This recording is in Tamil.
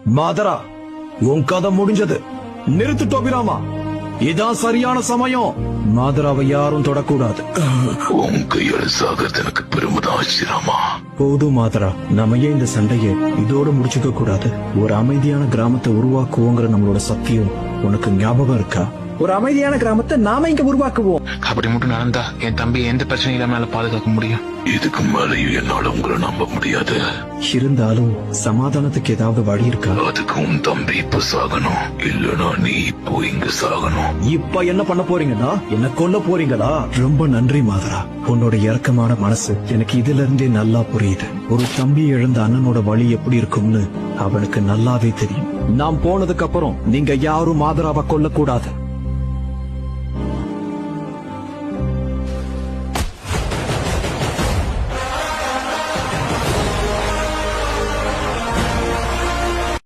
மாதரா, உன் கதை முடிஞ்சது. நிறுத்து டோபிராமா, இதான் சரியான சமயம். மாதராவை யாரும் தொடக்கூடாது. உன் கையால சாகிறது எனக்கு பெருமிதம் ஆச்சிராமா. போதும் மாதரா, நம்ம ஏன் இந்த சண்டையை இதோட முடிச்சுக்க கூடாது? ஒரு அமைதியான கிராமத்தை உருவாக்குவோங்கிற நம்மளோட சத்தியம் உனக்கு ஞாபகம் இருக்கா? ஒரு அமைதியான கிராமத்தை நாம இங்க உருவாக்குவோம். அப்படி மட்டும் நடந்தா என் தம்பி எந்த பிரச்சனையும் இல்லாம பாதுகாக்க முடியும். இதுக்கு மேலேயும் என்னால உங்களை நம்ப முடியாது. இருந்தாலும் சமாதானத்துக்கு ஏதாவது வழி இருக்கா? அதுக்கு உன் தம்பி இப்ப சாகணும், இல்லனா நீ இப்போ இங்க சாகணும். இப்ப என்ன பண்ண போறீங்கன்னா என்ன கொல்ல போறீங்களா? ரொம்ப நன்றி மாதரா, உன்னோட இரக்கமான மனசு எனக்கு இதுல இருந்தே நல்லா புரியுது. ஒரு தம்பி இழந்த அண்ணனோட வழி எப்படி இருக்கும்னு அவனுக்கு நல்லாவே தெரியும். நான் போனதுக்கு அப்புறம் நீங்க யாரும் மாதராவை கொல்ல கூடாது.